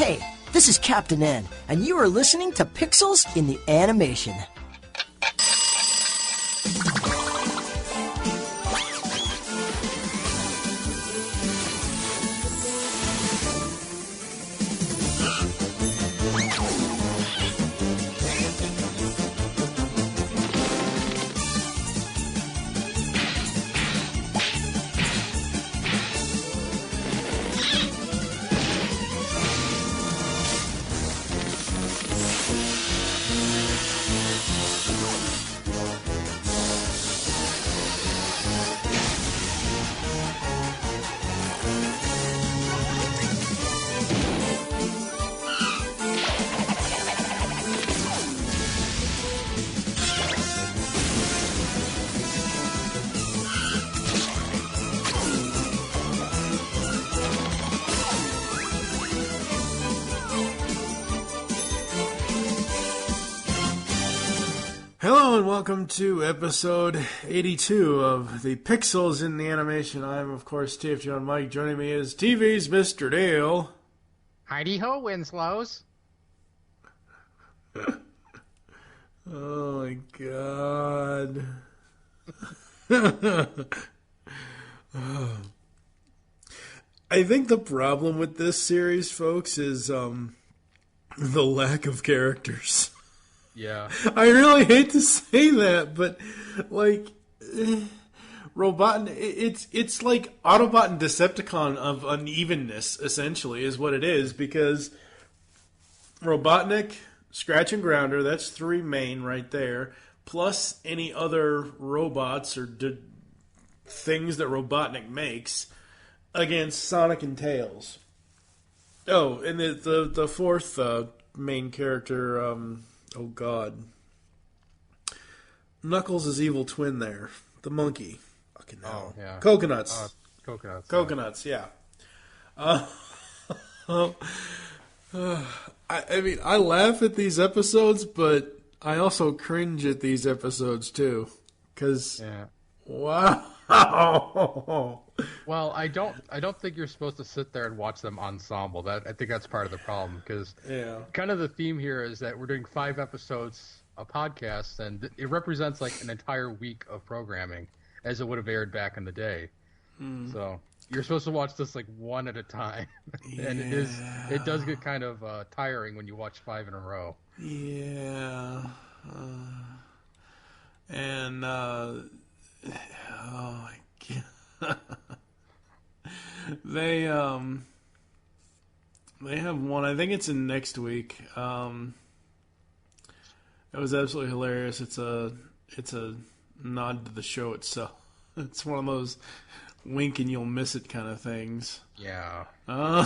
Hey, this is Captain N, and you are listening to Pixels in the Animation. Hello and welcome to episode 82 of the Pixels in the Animation. I'm, of course, TF John Mike. Joining me is TV's Mr. Dale. Heidi-ho, Winslows. Oh my god. I think the problem with this series, folks, is the lack of characters. Yeah. I really hate to say that, but like Robotnik, it's like Autobot and Decepticon of unevenness, essentially, is what it is, because Robotnik, Scratch and Grounder, that's three main right there, plus any other robots or things that Robotnik makes against Sonic and Tails. Oh, and the fourth main character, oh god, Knuckles' evil twin there, the monkey. Fucking hell. Oh, yeah. Coconuts. Coconuts. Coconuts, yeah. I mean, I laugh at these episodes, but I also cringe at these episodes too. Because, wow. Well, I don't think you're supposed to sit there and watch them ensemble. I think that's part of the problem, because kind of the theme here is that we're doing 5 episodes a podcast, and it represents like an entire week of programming, as it would have aired back in the day. So you're supposed to watch this like one at a time, and it does get kind of tiring when you watch 5 in a row. Yeah, and oh my god. They have one. I think it's in next week. It was absolutely hilarious. It's a nod to the show itself. It's one of those wink and you'll miss it kind of things. Yeah. I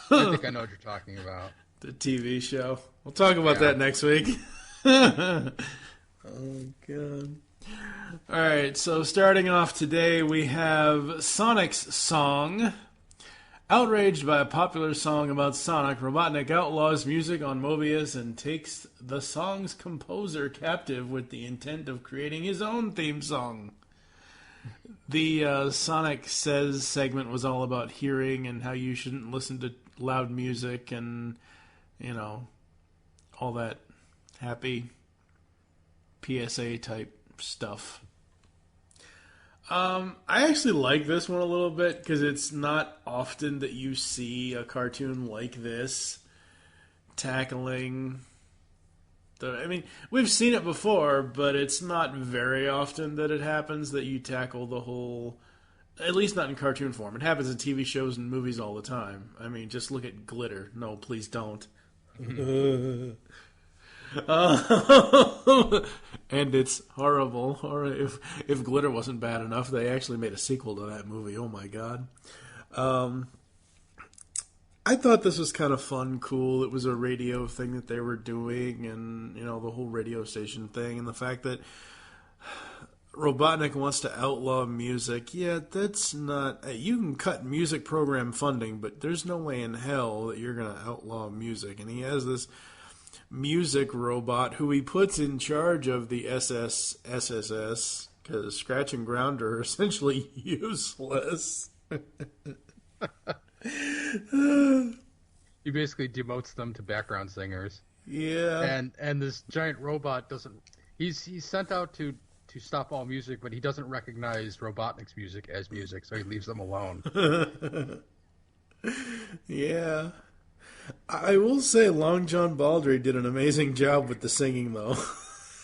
think I know what you're talking about. The TV show. We'll talk about that next week. Oh god. Alright, so starting off today, we have Sonic's song. Outraged by a popular song about Sonic, Robotnik outlaws music on Mobius and takes the song's composer captive with the intent of creating his own theme song. The Sonic Says segment was all about hearing and how you shouldn't listen to loud music and, you know, all that happy PSA type stuff. I actually like this one a little bit because it's not often that you see a cartoon like this tackling I mean, we've seen it before, but it's not very often that it happens that you tackle the whole, at least not in cartoon form. It happens in TV shows and movies all the time. I mean, just look at Glitter. No, please don't. And it's horrible. Or if Glitter wasn't bad enough, they actually made a sequel to that movie. Oh my god. I thought this was kind of fun, cool. It was a radio thing that they were doing, and you know, the whole radio station thing, and the fact that Robotnik wants to outlaw music. Yeah, that's not... You can cut music program funding, but there's no way in hell that you're going to outlaw music. And he has this music robot who he puts in charge of the SSS, because Scratch and Grounder are essentially useless. he basically demotes them to background singers. Yeah. And this giant robot doesn't. He's sent out to stop all music, but he doesn't recognize Robotnik's music as music, so he leaves them alone. Yeah. I will say Long John Baldry did an amazing job with the singing, though,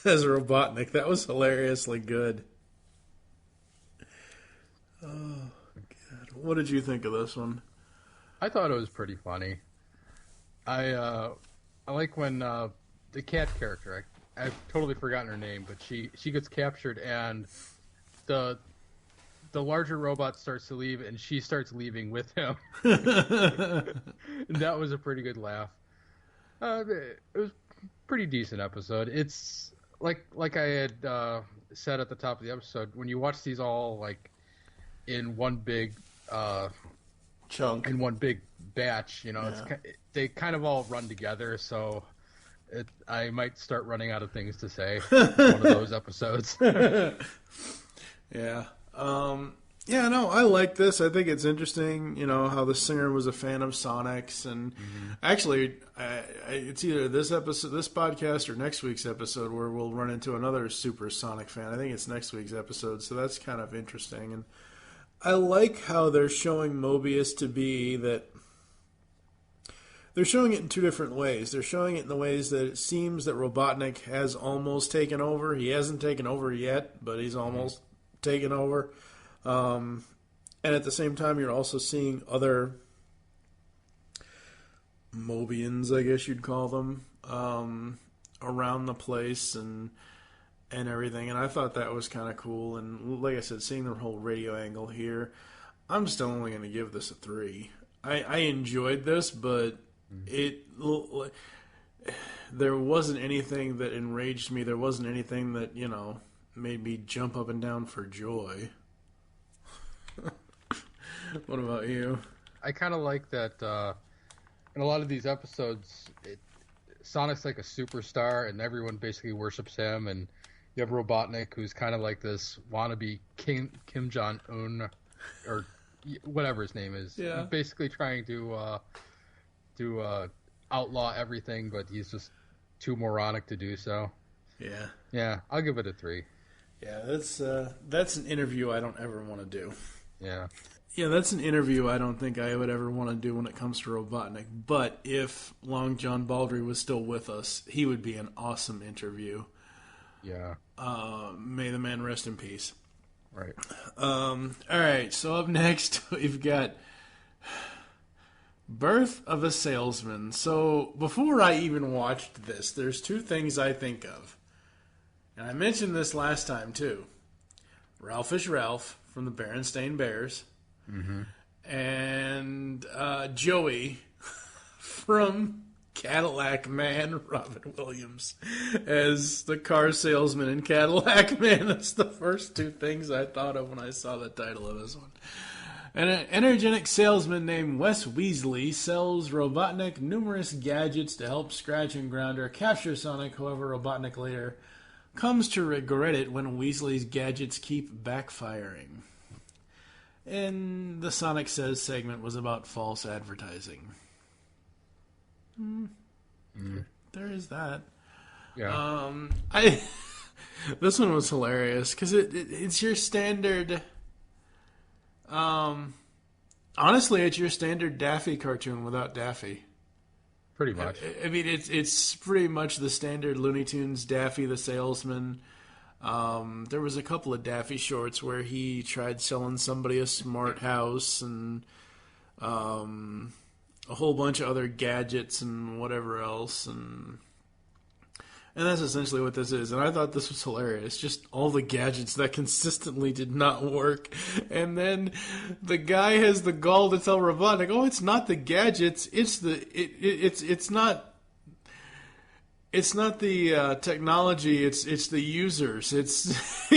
as Robotnik. That was hilariously good. Oh, God. What did you think of this one? I thought it was pretty funny. I like when the cat character, I've totally forgotten her name, but she gets captured and the larger robot starts to leave and she starts leaving with him. That was a pretty good laugh. It was a pretty decent episode. It's like I had said at the top of the episode, when you watch these all like in one big chunk, in one big batch, they kind of all run together, so I might start running out of things to say. One of those episodes. Yeah. Yeah, no, I like this. I think it's interesting, how the singer was a fan of Sonic's, and actually, it's either this podcast, or next week's episode where we'll run into another super Sonic fan. I think it's next week's episode, so that's kind of interesting. And I like how they're showing Mobius to be that. They're showing it in two different ways. They're showing it in the ways that it seems that Robotnik has almost taken over. He hasn't taken over yet, but he's almost taken over. And at the same time, you're also seeing other Mobians, I guess you'd call them, around the place and everything. And I thought that was kind of cool. And like I said, seeing the whole radio angle here, I'm still only going to give this a 3. I enjoyed this, but there wasn't anything that enraged me. There wasn't anything that, made me jump up and down for joy. What about you? I kind of like that in a lot of these episodes, Sonic's like a superstar, and everyone basically worships him, and you have Robotnik, who's kind of like this wannabe Kim Jong-un, or whatever his name is. Yeah. Basically trying to outlaw everything, but he's just too moronic to do so. Yeah. Yeah, I'll give it a 3. Yeah, that's an interview I don't ever want to do. Yeah. Yeah, that's an interview I don't think I would ever want to do when it comes to Robotnik. But if Long John Baldry was still with us, he would be an awesome interview. Yeah. May the man rest in peace. Right. All right, so up next we've got Birth of a Salesman. So before I even watched this, there's two things I think of. And I mentioned this last time too. Ralphish Ralph from the Berenstain Bears. Mm-hmm. And Joey from Cadillac Man, Robin Williams, as the car salesman in Cadillac Man. That's the first two things I thought of when I saw the title of this one. An energetic salesman named Wes Weasley sells Robotnik numerous gadgets to help Scratch and Grounder capture Sonic. However, Robotnik later comes to regret it when Weasley's gadgets keep backfiring. And the Sonic Says segment was about false advertising. There is that. Yeah. This one was hilarious because it's your standard. Honestly, it's your standard Daffy cartoon without Daffy. Pretty much. I mean, it's pretty much the standard Looney Tunes Daffy the salesman. There was a couple of Daffy shorts where he tried selling somebody a smart house and a whole bunch of other gadgets and whatever else, and that's essentially what this is. And I thought this was hilarious, just all the gadgets that consistently did not work. And then the guy has the gall to tell Robotnik, "Oh, it's not the gadgets, it's not the technology, it's the users. It's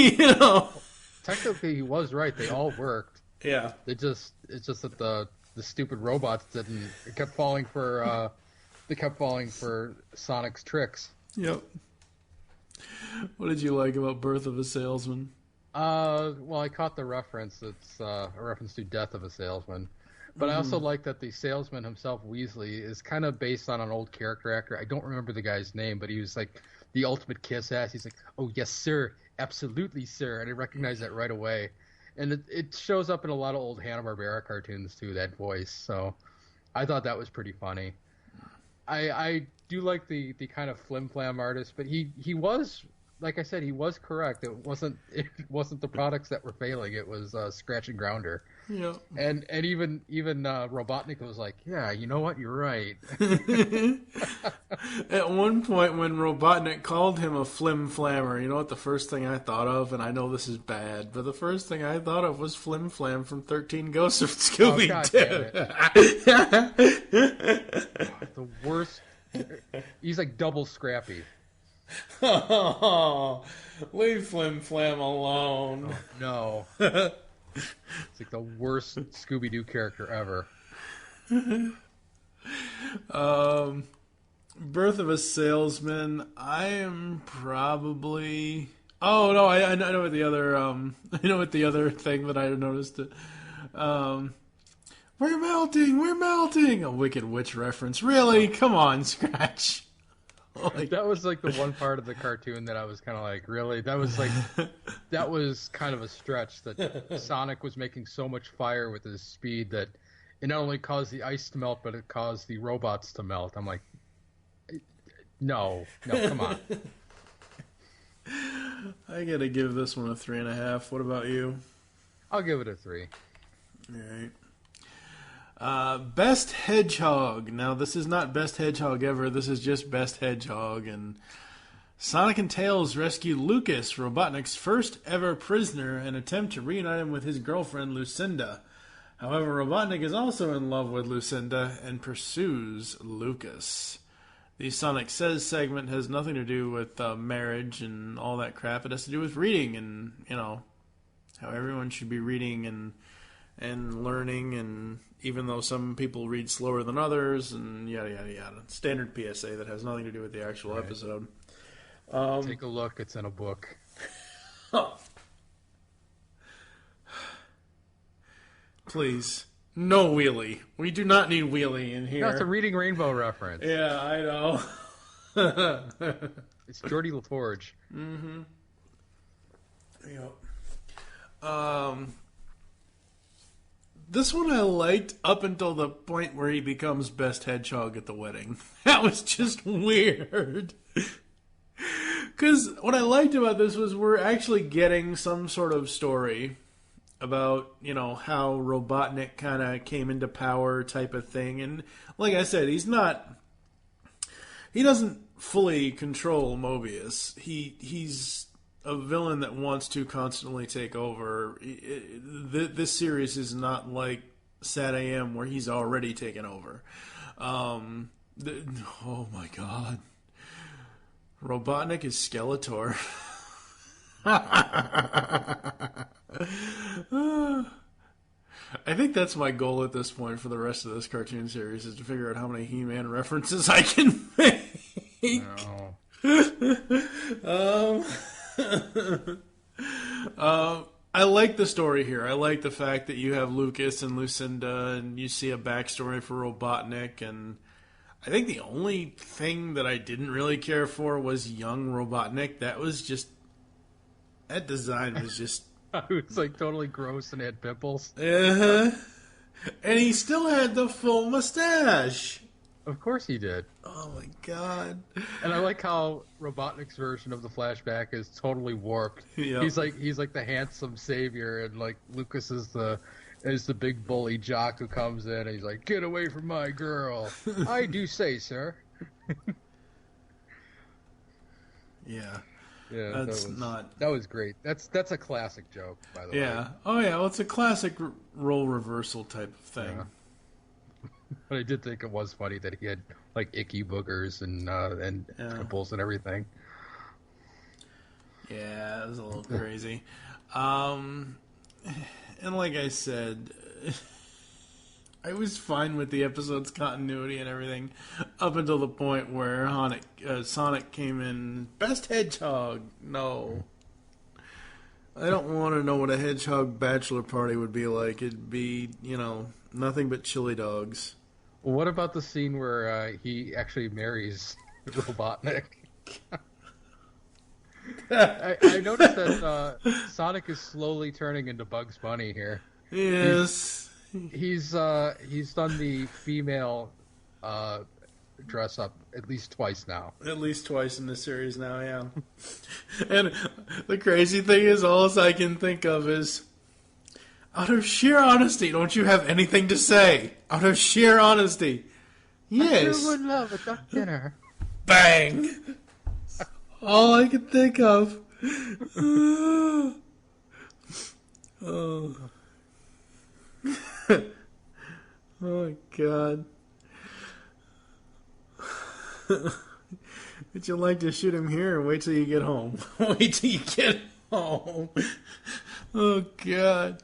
Technically, he was right. They all worked. Yeah. It's just that the stupid robots didn't. They kept falling for Sonic's tricks. Yep. What did you like about Birth of a Salesman? Well, I caught the reference. It's a reference to Death of a Salesman. But I also like that the salesman himself, Weasley, is kind of based on an old character actor. I don't remember the guy's name, but he was like the ultimate kiss ass. He's like, "Oh yes, sir, absolutely, sir," and I recognize that right away. And it shows up in a lot of old Hanna-Barbera cartoons too. That voice, so I thought that was pretty funny. I do like the kind of flim-flam artist, but he was, like I said, he was correct. It wasn't the products that were failing. It was Scratch and Grounder. Yeah. And even Robotnik was like, yeah, you know what? You're right. At one point when Robotnik called him a flim-flammer, you know what the first thing I thought of? And I know this is bad, but the first thing I thought of was Flim Flam from 13 Ghosts of Scooby-Doo. The worst. He's like double Scrappy. Oh, leave Flim Flam alone. Oh, no. It's like the worst Scooby-Doo character ever. Birth of a Salesman. I am probably. Oh no, I know what the other. I know what the other thing that I noticed. We're melting. A Wicked Witch reference. Really? Come on, Scratch. That was like the one part of the cartoon that I was kind of like, really? That was kind of a stretch, that Sonic was making so much fire with his speed that it not only caused the ice to melt, but it caused the robots to melt. I'm like, no, come on. I gotta give this one a 3.5. What about you? I'll give it a 3. All right. Best Hedgehog. Now, this is not Best Hedgehog ever. This is just Best Hedgehog. And Sonic and Tails rescue Lucas, Robotnik's first ever prisoner, and attempt to reunite him with his girlfriend, Lucinda. However, Robotnik is also in love with Lucinda and pursues Lucas. The Sonic Says segment has nothing to do with marriage and all that crap. It has to do with reading and, how everyone should be reading and learning, and even though some people read slower than others, and yada, yada, yada. Standard PSA that has nothing to do with the actual episode. Take a look. It's in a book. Please. No Wheelie. We do not need Wheelie in here. That's a Reading Rainbow reference. Yeah, I know. It's Geordie LaForge. Mm-hmm. Yep. This one I liked up until the point where he becomes Best Hedgehog at the wedding. That was just weird. Because what I liked about this was we're actually getting some sort of story about, how Robotnik kind of came into power type of thing. And like I said, he doesn't fully control Mobius. He's a villain that wants to constantly take over. This series is not like Sad AM where he's already taken over. Oh my god. Robotnik is Skeletor. I think that's my goal at this point for the rest of this cartoon series, is to figure out how many He-Man references I can make. No. I like the story here. I like the fact that you have Lucas and Lucinda, and you see a backstory for Robotnik, and I think the only thing that I didn't really care for was young Robotnik. That design was just... It was like totally gross and had pimples. And he still had the full mustache. Of course he did. Oh my god. And I like how Robotnik's version of the flashback is totally warped. Yep. He's like the handsome savior, and like Lucas is the big bully jock who comes in and he's like, "Get away from my girl." I do say, sir. Yeah. Yeah, that was great. That's a classic joke, by the way. Yeah. Oh yeah, well, it's a classic role reversal type of thing. Yeah. But I did think it was funny that he had like icky boogers and pimples and everything. Yeah, it was a little crazy. And like I said, I was fine with the episode's continuity and everything up until the point where Sonic came in. Best Hedgehog. No. I don't want to know what a Hedgehog bachelor party would be like. It'd be, nothing but chili dogs. Well, what about the scene where he actually marries Robotnik? I noticed that Sonic is slowly turning into Bugs Bunny here. Yes. He's done the female dress up at least twice now. At least twice in this series now, yeah. And the crazy thing is, all I can think of is, out of sheer honesty, don't you have anything to say? Out of sheer honesty. Yes. I sure would love a duck dinner. Bang! All I can think of. Oh. Oh my God. Would you like to shoot him here or wait till you get home? Wait till you get home. Oh God.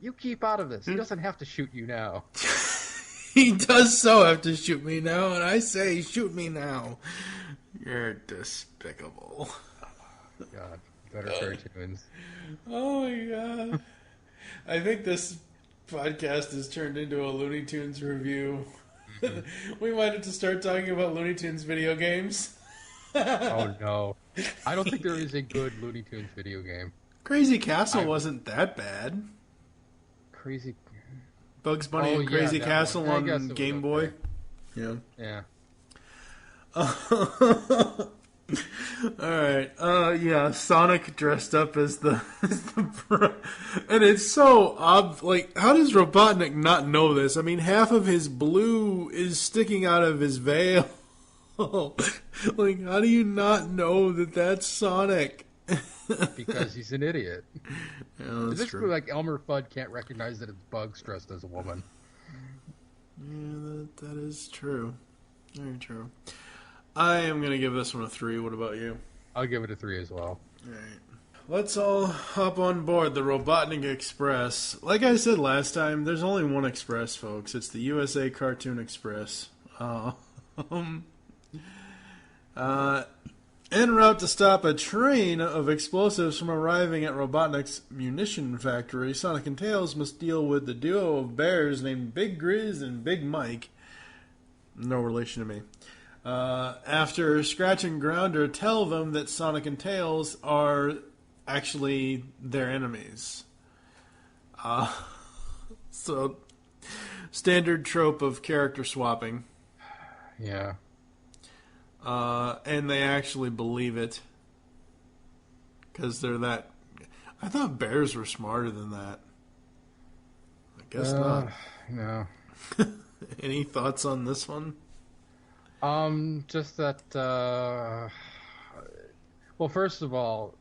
You keep out of this. He doesn't have to shoot you now. He does so have to shoot me now, and I say shoot me now. You're despicable. God, better cartoons. Oh my God. I think this podcast has turned into a Looney Tunes review. We might have to start talking about Looney Tunes video games. Oh no. I don't think there is a good Looney Tunes video game. Crazy Castle wasn't that bad. Crazy Bugs Bunny and Crazy Castle on Game Boy. Yeah. Alright. Yeah, Sonic dressed up as the and it's so like, how does Robotnik not know this? I mean, half of his blue is sticking out of his veil. Like, how do you not know that that's Sonic? Because he's an idiot. Yeah, that's it's true. like Elmer Fudd can't recognize that it's Bugs dressed as a woman. Yeah, that is true. Very true. I am going to give this one a 3. What about you? I'll give it a 3 as well. Alright. Let's all hop on board the Robotnik Express. Like I said last time, there's only one Express, folks. It's the USA Cartoon Express. En route to stop a train of explosives from arriving at Robotnik's munition factory, Sonic and Tails must deal with the duo of bears named Big Grizz and Big Mike. No relation to me. After Scratch and Grounder tell them that Sonic and Tails are actually their enemies. So, standard trope of character swapping. Yeah. And they actually believe it. Because they're that... I thought bears were smarter than that. I guess not. No. Any thoughts on this one? Just that, well, first of all,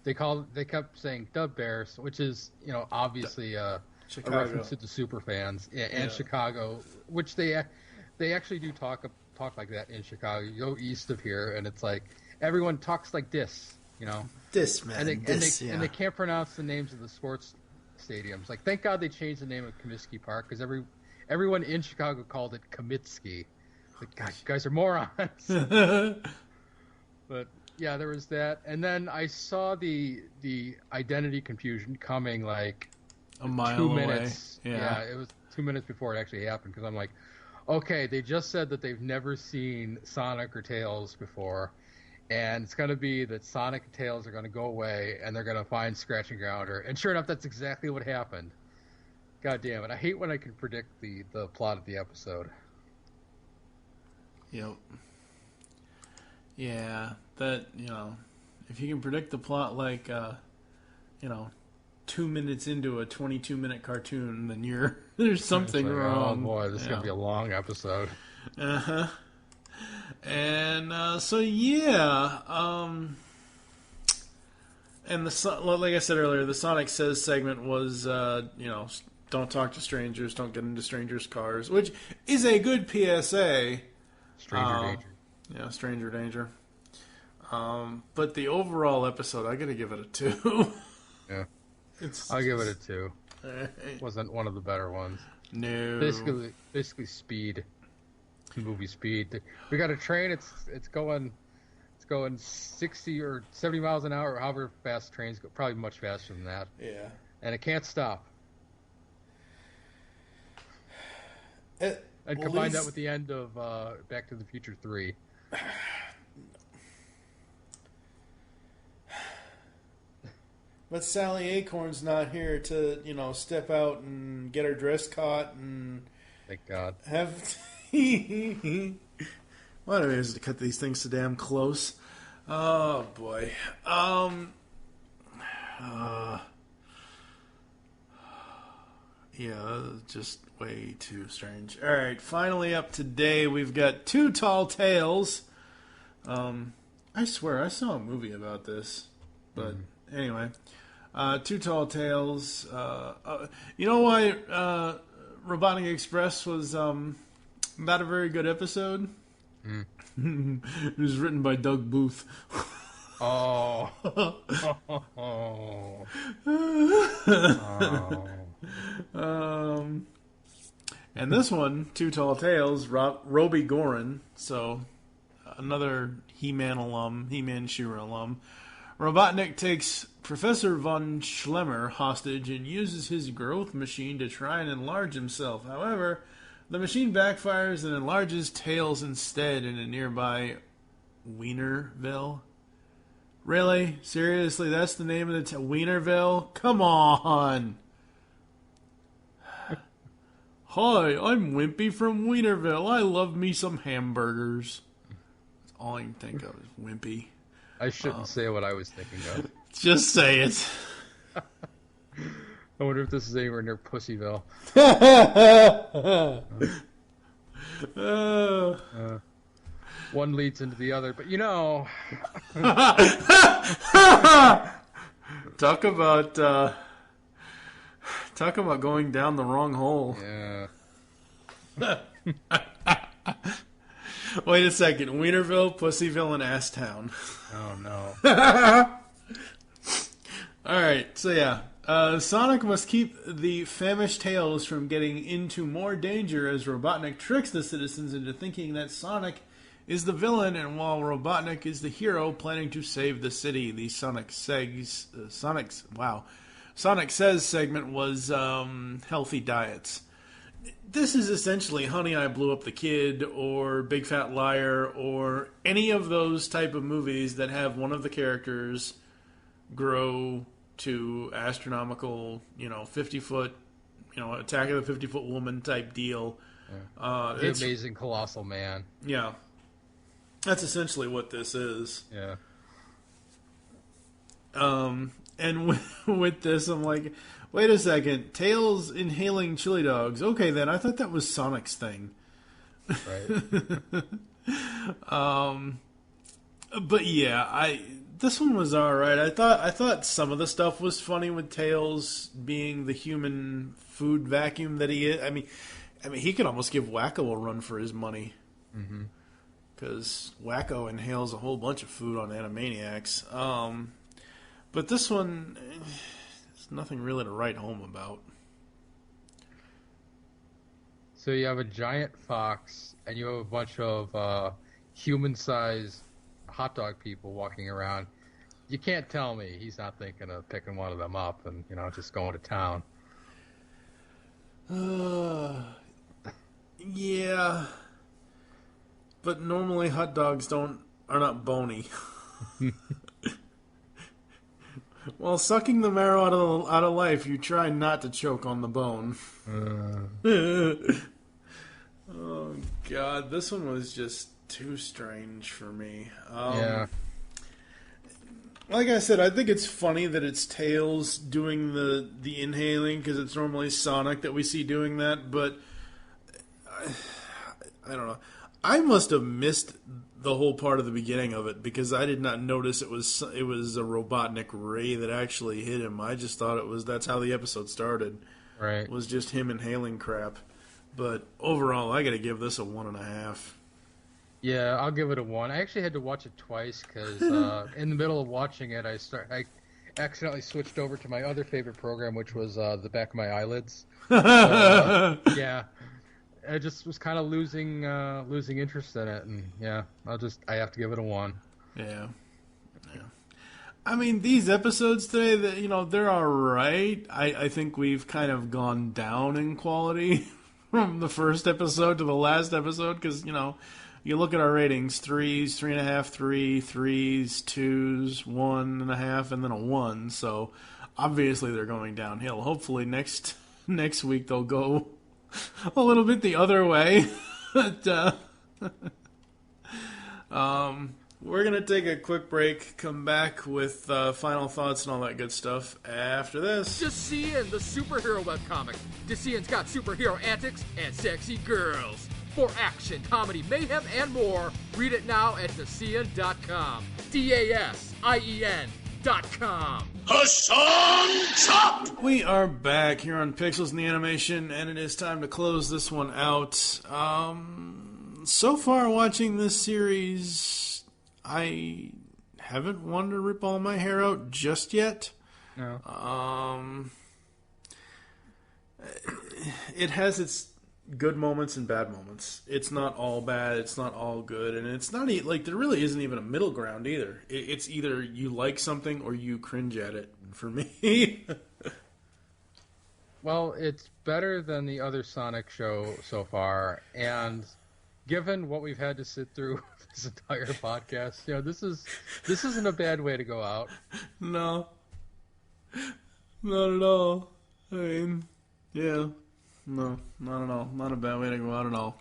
they kept saying Dub Bears, which is, obviously, a reference to the super fans and Chicago, which they actually do talk like that in Chicago. You go east of here and it's like, everyone talks like this, This, man, and they can't pronounce the names of the sports stadiums. Like, thank God they changed the name of Comiskey Park, because everyone in Chicago called it Comiskey. Like, God, you guys are morons. But yeah, there was that, and then I saw the identity confusion coming like a mile 2 away. minutes. Yeah, it was 2 minutes before it actually happened, because I'm like, okay, they just said that they've never seen Sonic or Tails before, and it's going to be that Sonic and Tails are going to go away, and they're going to find Scratch and Grounder, and sure enough, that's exactly what happened. God damn it! I hate when I can predict the plot of the episode. Yep. Yeah, that, if you can predict the plot like, 2 minutes into a 22-minute cartoon, then there's something wrong. Oh boy, this is going to be a long episode. Uh-huh. And, so yeah, and like I said earlier, the Sonic Says segment was, don't talk to strangers, don't get into strangers' cars, which is a good PSA. Stranger danger. Yeah, stranger danger. But the overall episode, I gotta give it a 2. Yeah. I'll give it a 2. Wasn't one of the better ones. No. Basically Speed. Movie Speed. We got a train, it's going 60 or 70 miles an hour, or however fast trains go, probably much faster than that. Yeah. And it can't stop. And combine that with the end of Back to the Future 3. But Sally Acorn's not here to, step out and get her dress caught and... Thank God. Have... Well, anyways, to cut these things so damn close. Oh, boy. Yeah, just way too strange. All right, finally up today, we've got Too Tall Tales. I swear, I saw a movie about this. But anyway, Too Tall Tales. You know why Robotnik Express was not a very good episode? It was written by Doug Booth. Oh. And this one, Too Tall Tales, Roby Gorin, so another He-Man alum, He-Man She-Ra alum. Robotnik takes Professor von Schlemmer hostage and uses his growth machine to try and enlarge himself. However, the machine backfires and enlarges Tails instead in a nearby Wienerville. Really? Seriously? That's the name of the Wienerville? Come on! Hi, I'm Wimpy from Wienerville. I love me some hamburgers. That's all I can think of is Wimpy. I shouldn't say what I was thinking of. Just say it. I wonder if this is anywhere near Pussyville. One leads into the other, but Talk about going down the wrong hole. Yeah. Wait a second. Wienerville, Pussyville, and Asstown. Oh, no. Alright, so yeah. Sonic must keep the famished Tails from getting into more danger as Robotnik tricks the citizens into thinking that Sonic is the villain, and while Robotnik is the hero planning to save the city. The Sonic Says segment was healthy diets. This is essentially Honey, I Blew Up the Kid or Big Fat Liar or any of those type of movies that have one of the characters grow to astronomical, 50-foot, Attack of the 50-Foot Woman type deal. Yeah. The Amazing Colossal Man. Yeah. That's essentially what this is. Yeah. And with this, I'm like, wait a second. Tails inhaling chili dogs. Okay, then. I thought that was Sonic's thing. Right. But yeah, this one was alright. I thought some of the stuff was funny with Tails being the human food vacuum that he is. I mean, he could almost give Wacko a run for his money. Mm-hmm. Because Wacko inhales a whole bunch of food on Animaniacs. But this one, there's nothing really to write home about. So you have a giant fox, and you have a bunch of human-sized hot dog people walking around. You can't tell me he's not thinking of picking one of them up and, just going to town. Yeah. But normally hot dogs are not bony. While sucking the marrow out of life, you try not to choke on the bone. Oh, God. This one was just too strange for me. Yeah. Like I said, I think it's funny that it's Tails doing the inhaling, because it's normally Sonic that we see doing that, but I don't know. I must have missed the whole part of the beginning of it, because I did not notice it was a Robotnik ray that actually hit him. I just thought that's how the episode started. Right. It was just him inhaling crap. But overall, I got to give this a 1.5. Yeah, I'll give it a 1. I actually had to watch it twice because in the middle of watching it, I accidentally switched over to my other favorite program, which was The Back of My Eyelids. Yeah, I just was kind of losing interest in it, and yeah, I have to give it a 1. Yeah. I mean, these episodes today, they're all right. I think we've kind of gone down in quality from the first episode to the last episode, because, you know, you look at our ratings, 3s, 3.5, 3, 3s, 2s, 1.5, and then a 1. So obviously they're going downhill. Hopefully next week they'll go a little bit the other way. But we're going to take a quick break, come back with final thoughts and all that good stuff after this. DeCian, the superhero webcomic. DeCian's got superhero antics and sexy girls. For action, comedy, mayhem, and more, read it now at DeCian.com. DASIEN.com. Hassan Chop! We are back here on Pixels in the Animation, and it is time to close this one out. So far watching this series, I haven't wanted to rip all my hair out just yet. No. It has its good moments and bad moments. It's not all bad, it's not all good, and it's not like there really isn't even a middle ground either. It's either you like something or you cringe at it, for me. Well, it's better than the other Sonic show so far, and given what we've had to sit through this entire podcast, you know, this isn't a bad way to go out. No. Not at all. I mean, yeah. No, not at all. Not a bad way to go out at all.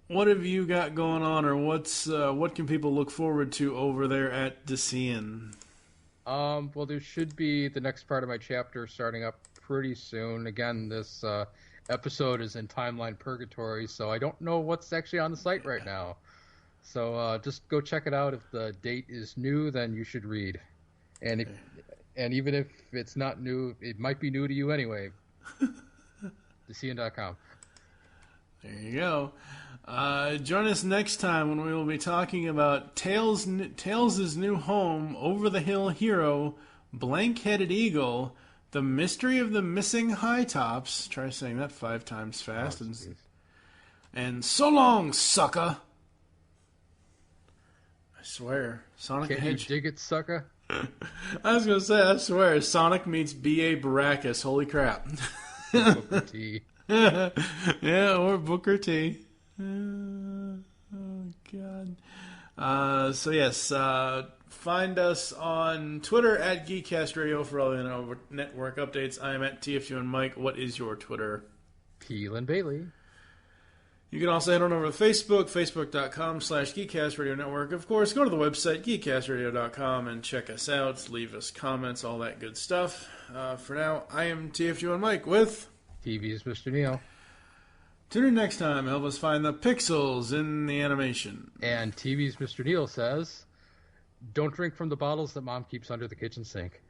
What have you got going on, or what can people look forward to over there at DeCian? Well, there should be the next part of my chapter starting up pretty soon. Again, this episode is in timeline purgatory, so I don't know what's actually on the site right now. So just go check it out. If the date is new, then you should read. And even if it's not new, it might be new to you anyway. DeCian.com. There you go. Join us next time when we will be talking about Tails' new home, Over the Hill Hero, Blank-Headed Eagle, The Mystery of the Missing High Tops. Try saying that 5 times fast. And So Long, Sucker. I swear, Sonic the Hedgehog. Can't you dig it, sucker? I was going to say, I swear, Sonic meets B.A. Baracus. Holy crap. Booker T. Yeah, or Booker T. Oh, God. So, yes, find us on Twitter at Geekcast Radio for all the network updates. I am at TFU and Mike. What is your Twitter? Keelan Bailey. You can also head on over to Facebook, facebook.com/Geekcast Radio Network. Of course, go to the website, geekcastradio.com, and check us out. Leave us comments, all that good stuff. For now, I am TFU and Mike with TV's Mr. Neil. Tune in next time. Help us find the pixels in the animation. And TV's Mr. Neil says, don't drink from the bottles that Mom keeps under the kitchen sink.